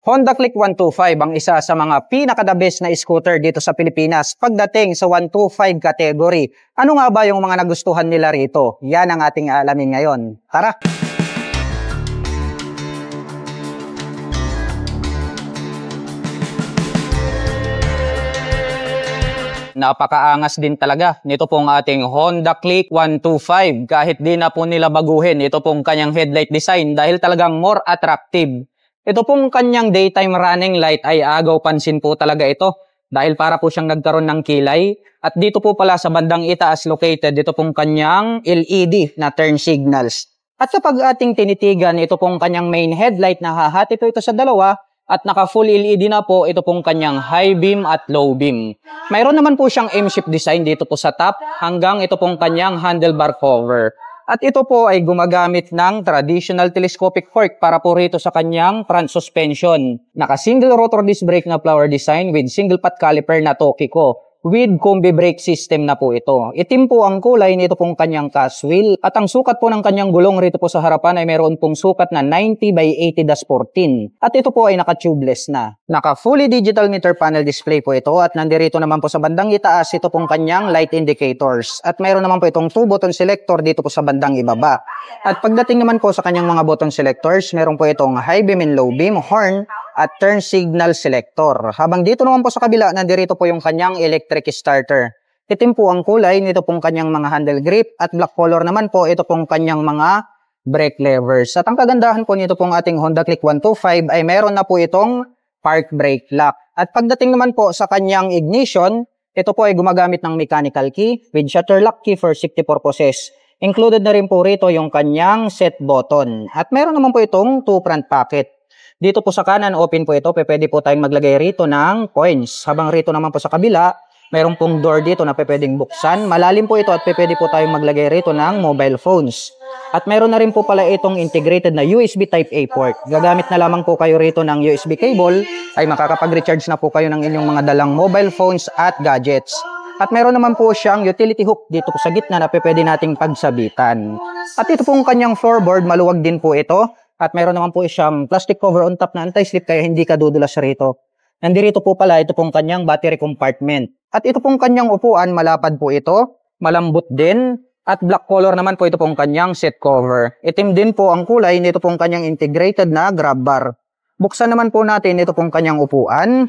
Honda Click 125 ang isa sa mga pinaka-the best na scooter dito sa Pilipinas pagdating sa 125 category. Ano nga ba yung mga nagustuhan nila rito? Yan ang ating alamin ngayon. Tara! Napakaangas din talaga nito pong ating Honda Click 125 kahit di na po nila baguhin ito pong kanyang headlight design dahil talagang more attractive. Ito pong kanyang daytime running light ay agaw pansin po talaga ito dahil para po siyang nagkaroon ng kilay at dito po pala sa bandang itaas located ito pong kanyang LED na turn signals. At kapag ating tinitigan ito pong kanyang main headlight na hahati po ito sa dalawa at naka full LED na po ito pong kanyang high beam at low beam. Mayroon naman po siyang M-shape design dito po sa top hanggang ito pong kanyang handlebar cover. At ito po ay gumagamit ng traditional telescopic fork para po rito sa kanyang front suspension. Naka single rotor disc brake na flower design with single pot caliper na Tokico. With combi brake system na po ito. Itim po ang kulay nito pong kanyang cast wheel at ang sukat po ng kanyang gulong rito po sa harapan ay meron pong sukat na 90 by 80-14 at ito po ay naka-tubeless na. Naka fully digital meter panel display po ito at nandirito naman po sa bandang itaas ito pong kanyang light indicators at meron naman po itong 2 button selector dito po sa bandang ibaba. At pagdating naman po sa kanyang mga button selectors, meron po itong high beam and low beam, horn at turn signal selector. Habang dito naman po sa kabila, nandirito po yung kanyang electric starter. Itim po ang kulay nito pong kanyang mga handle grip at black color naman po ito pong kanyang mga brake levers. At ang kagandahan po nito pong ating Honda Click 125 ay meron na po itong park brake lock. At pagdating naman po sa kanyang ignition, ito po ay gumagamit ng mechanical key with shutter lock key for safety purposes. Included na rin po rito yung kanyang set button. At meron naman po itong 2 front pocket. Dito po sa kanan, open po ito. Pwede po tayong maglagay rito ng coins. Habang rito naman po sa kabila, mayroon pong door dito na pwedeng buksan. Malalim po ito at pwede po tayong maglagay rito ng mobile phones. At meron na rin po pala itong integrated na USB Type-A port. Gagamit na lamang po kayo rito ng USB cable ay makakapag-recharge na po kayo ng inyong mga dalang mobile phones at gadgets. At meron naman po siyang utility hook dito po sa gitna na pwede nating pagsabitan. At ito pong kanyang floorboard, maluwag din po ito. At meron naman po siyang plastic cover on top na anti-slip kaya hindi ka dudulas rito. Nandito po pala ito pong kanyang battery compartment. At ito pong kanyang upuan, malapad po ito, malambot din, at black color naman po ito pong kanyang seat cover. Itim din po ang kulay nito pong kanyang integrated na grab bar. Buksan naman po natin ito pong kanyang upuan.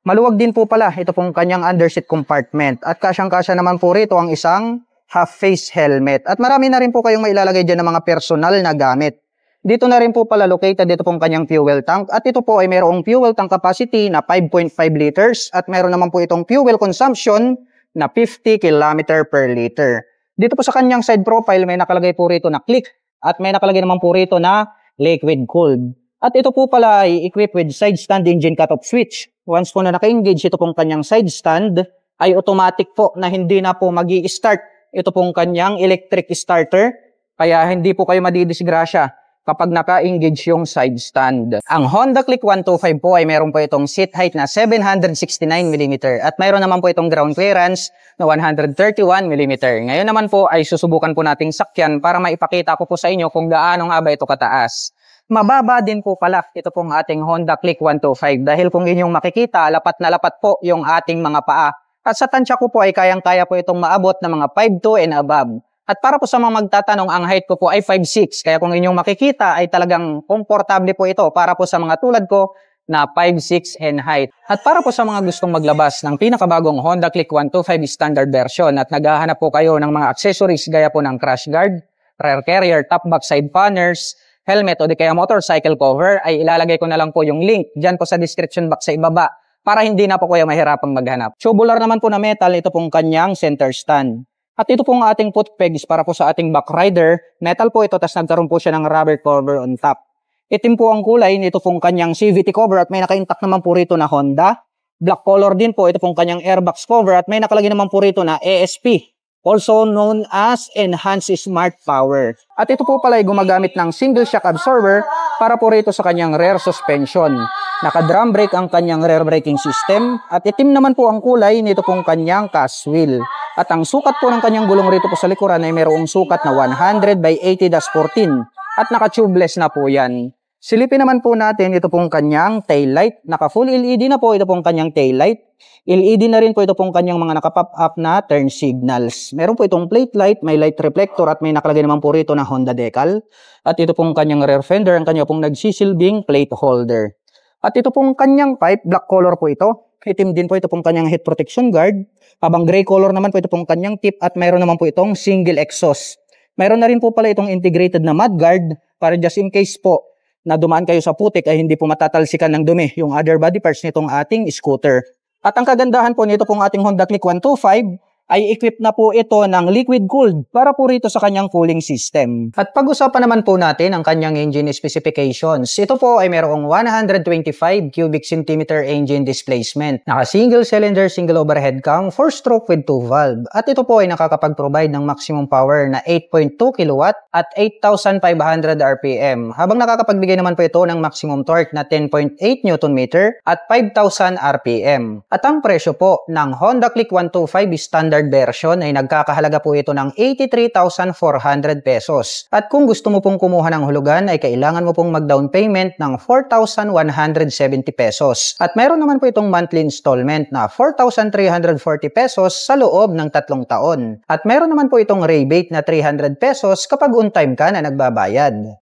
Maluwag din po pala ito pong kanyang underseat compartment. At kasyang-kasya naman po rito ang isang half-face helmet. At marami na rin po kayong mailalagay dyan ng mga personal na gamit. Dito na rin po pala located dito pong kanyang fuel tank at ito po ay mayroong fuel tank capacity na 5.5 liters at mayroon naman po itong fuel consumption na 50 km per liter. Dito po sa kanyang side profile may nakalagay po rito na click at may nakalagay naman po rito na liquid cooled. At ito po pala ay equipped with side stand engine cutoff switch. Once po na naka-engage ito pong kanyang side stand ay automatic po na hindi na po magi-start ito pong kanyang electric starter kaya hindi po kayo madidisgrasya kapag naka-engage yung side stand. Ang Honda Click 125 po ay meron po itong seat height na 769mm at mayroon naman po itong ground clearance na 131mm. Ngayon naman po ay susubukan po nating sakyan para maipakita ko po sa inyo kung gaano nga ba ito kataas. Mababa din po pala ito pong ating Honda Click 125 dahil kung inyong makikita, lapat na lapat po yung ating mga paa. At sa tansya ko po ay kayang-kaya po itong maabot na mga 5'2" and above. At para po sa mga magtatanong, ang height ko po ay 5'6". Kaya kung inyong makikita ay talagang komportable po ito para po sa mga tulad ko na 5'6" and height. At para po sa mga gustong maglabas ng pinakabagong Honda Click 125 standard version at naghahanap po kayo ng mga accessories gaya po ng crash guard, rear carrier, top back side panners, helmet o di kaya motorcycle cover, ay ilalagay ko na lang po yung link dyan po sa description box sa ibaba para hindi na po kayo mahirapang maghanap. Tubular naman po na metal, ito pong kanyang center stand. At ito pong ating foot pegs para po sa ating back rider. Metal po ito, tas nagkaroon po siya ng rubber cover on top. Itim po ang kulay nito pong kanyang CVT cover at may naka-intact naman po rito na Honda. Black color din po ito pong kanyang airbox cover at may nakalagay naman po rito na ASP. Also known as Enhanced Smart Power. At ito po pala ay gumagamit ng single shock absorber para po rito sa kanyang rear suspension. Naka-drum brake ang kanyang rear braking system at itim naman po ang kulay nito pong kanyang cast wheel. At ang sukat po ng kanyang gulong rito po sa likuran ay mayroong sukat na 100 by 80-14 at naka-tubeless na po yan. Silipin naman po natin ito pong kanyang taillight. Naka full LED na po ito pong kanyang taillight. LED na rin po ito pong kanyang mga naka-pop up na turn signals. Meron po itong plate light, may light reflector at may nakalagay naman po rito na Honda decal. At ito pong kanyang rear fender, ang kanya pong nagsisilbing plate holder. At ito pong kanyang pipe, black color po ito. Itim din po ito pong kanyang head protection guard. Habang gray color naman po ito pong kanyang tip at mayroon naman po itong single exhaust. Mayroon na rin po pala itong integrated na mud guard para just in case po na dumaan kayo sa putik ay hindi po matatalsikan ng dumi yung other body parts nitong ating scooter. At ang kagandahan po nito pong ating Honda Click 125 ay equipped na po ito ng liquid cooled para po rito sa kanyang cooling system. At pag-usapan naman po natin ang kanyang engine specifications. Ito po ay mayroong 125 cubic centimeter engine displacement. Naka single cylinder, single overhead cam, 4-stroke with 2 valve. At ito po ay nakakapag-provide ng maximum power na 8.2 kW at 8,500 RPM. Habang nakakapagbigay naman po ito ng maximum torque na 10.8 Nm at 5,000 RPM. At ang presyo po ng Honda Click 125 standard version ay nagkakahalaga po ito ng 83,400 pesos. At kung gusto mo pong kumuha ng hulugan ay kailangan mo pong mag-down payment ng 4,170 pesos. At meron naman po itong monthly installment na 4,340 pesos sa loob ng 3 taon. At meron naman po itong rebate na 300 pesos kapag on time ka na nagbabayad.